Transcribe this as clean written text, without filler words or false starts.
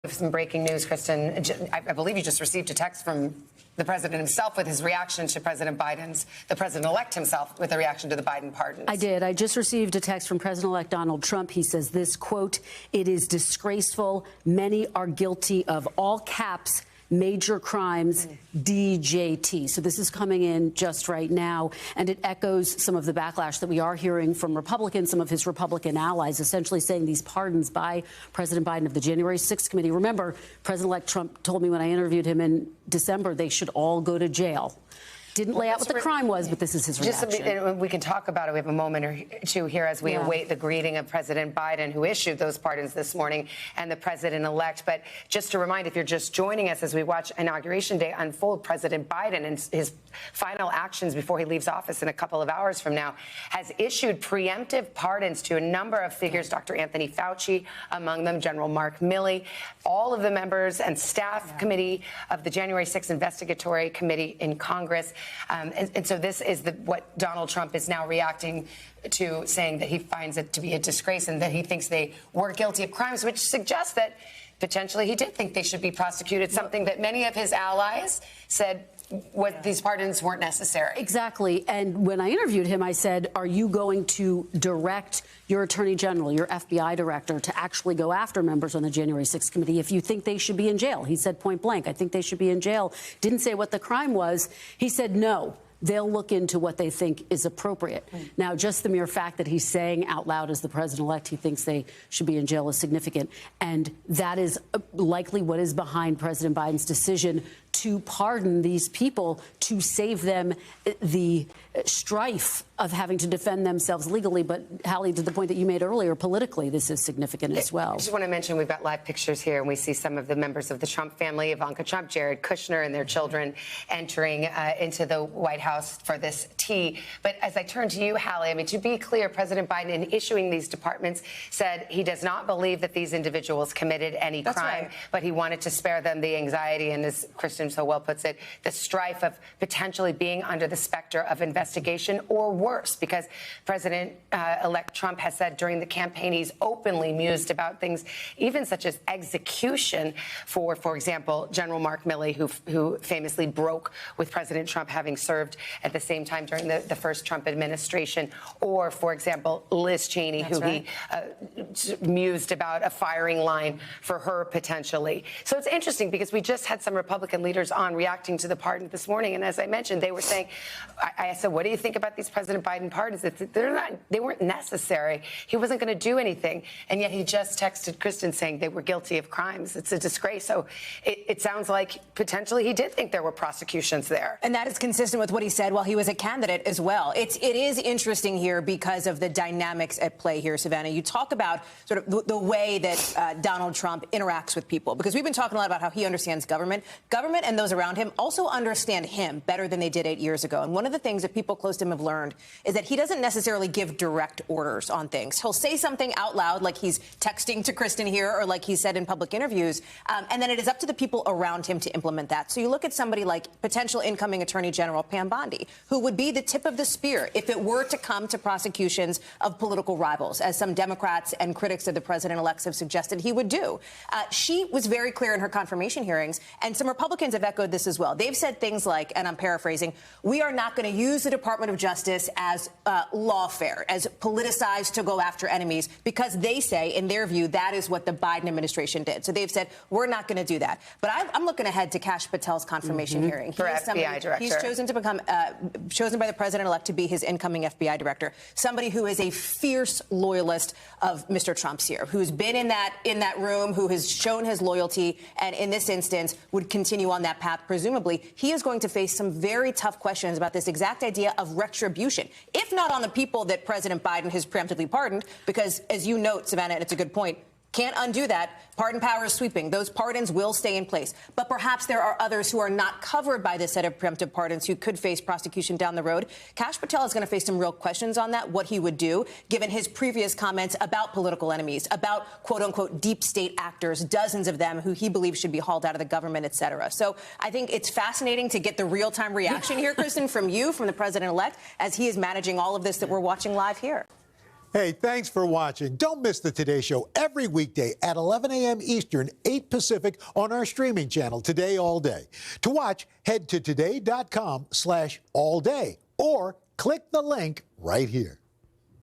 Some breaking news, Kristen. I believe you just received a text from the president himself with his reaction to the president-elect himself with a reaction to the Biden pardons. I did. I just received a text from President-elect Donald Trump. He says this, quote, "It is disgraceful. Many are guilty of all caps major crimes, DJT." So this is coming in just right now, and it echoes some of the backlash that we are hearing from Republicans, some of his Republican allies, essentially saying these pardons by President Biden of the January 6th committee. Remember, President-elect Trump told me when I interviewed him in December they should all go to jail. Didn't lay out what the crime was, but this is his reaction. We can talk about it. We have a moment or two here as we await the greeting of President Biden, who issued those pardons this morning, and the president-elect. But just to remind, if you're just joining us as we watch Inauguration Day unfold, President Biden and his final actions before he leaves office in a couple of hours from now has issued preemptive pardons to a number of figures, Dr. Anthony Fauci among them, General Mark Milley, all of the members and staff committee of the January 6th Investigatory Committee in Congress. And so this is what Donald Trump is now reacting to, saying that he finds it to be a disgrace and that he thinks they were guilty of crimes, which suggests that potentially he did think they should be prosecuted, something that many of his allies said these pardons weren't necessary. Exactly. And when I interviewed him, I said, are you going to direct your attorney general, your FBI director, to actually go after members on the January 6th committee if you think they should be in jail? He said point blank, I think they should be in jail. Didn't say what the crime was. He said no. They'll look into what they think is appropriate. Now, just the mere fact that he's saying out loud as the president-elect he thinks they should be in jail is significant. And that is likely what is behind President Biden's decision to pardon these people, to save them the strife of having to defend themselves legally. But, Hallie, to the point that you made earlier, politically, this is significant as well. I just want to mention we've got live pictures here, and we see some of the members of the Trump family, Ivanka Trump, Jared Kushner, and their children entering into the White House for this tea. But as I turn to you, Hallie, I mean, to be clear, President Biden, in issuing these departments, said he does not believe that these individuals committed any crime, but he wanted to spare them the anxiety and, as Kristen so well puts it, the strife of potentially being under the specter of investigation or worse, because President-elect Trump has said during the campaign he's openly mused about things even such as execution for example, General Mark Milley, who famously broke with President Trump, having served at the same time during the first Trump administration, or, for example, Liz Cheney, he mused about a firing line for her potentially. So it's interesting because we just had some Republican leaders on reacting to the pardon this morning, and as I mentioned, they were saying, I said, what do you think about these President Biden pardons? They weren't necessary. He wasn't going to do anything, and yet he just texted Kristen saying they were guilty of crimes. It's a disgrace. So it sounds like potentially he did think there were prosecutions there. And that is consistent with what he said while he was a candidate as well. It is interesting here because of the dynamics at play here, Savannah. You talk about sort of the way that Donald Trump interacts with people, because we've been talking a lot about how he understands government. Government and those around him also understand him better than they did 8 years ago. And one of the things that people close to him have learned is that he doesn't necessarily give direct orders on things. He'll say something out loud, like he's texting to Kristen here, or like he said in public interviews, and then it is up to the people around him to implement that. So you look at somebody like potential incoming Attorney General Pam Bondi, who would be the tip of the spear if it were to come to prosecutions of political rivals, as some Democrats and critics of the president-elect have suggested he would do. She was very clear in her confirmation hearings, and some Republicans have echoed this as well. They've said things like, and I'm paraphrasing, we are not going to use the Department of Justice as lawfare, as politicized to go after enemies, because they say, in their view, that is what the Biden administration did. So they've said, we're not going to do that. But I'm looking ahead to Kash Patel's confirmation hearing. For FBI director. He's chosen to become, chosen by the president-elect to be his incoming FBI director, somebody who is a fierce loyalist of Mr. Trump's here, who's been in that room, who has shown his loyalty, and in this instance would continue on that path. Presumably, he is going to face some very tough questions about this exact idea of retribution, if not on the people that President Biden has preemptively pardoned, because, as you note, Savannah, and it's a good point, can't undo that. Pardon power is sweeping. Those pardons will stay in place. But perhaps there are others who are not covered by this set of preemptive pardons who could face prosecution down the road. Kash Patel is going to face some real questions on that, what he would do, given his previous comments about political enemies, about, quote unquote, deep state actors, dozens of them who he believes should be hauled out of the government, et cetera. So I think it's fascinating to get the real time reaction here, Kristen, from you, from the president-elect, as he is managing all of this that we're watching live here. Hey, thanks for watching. Don't miss the Today Show every weekday at 11 a.m. Eastern, 8 Pacific on our streaming channel, Today All Day. To watch, head to today.com/allday or click the link right here.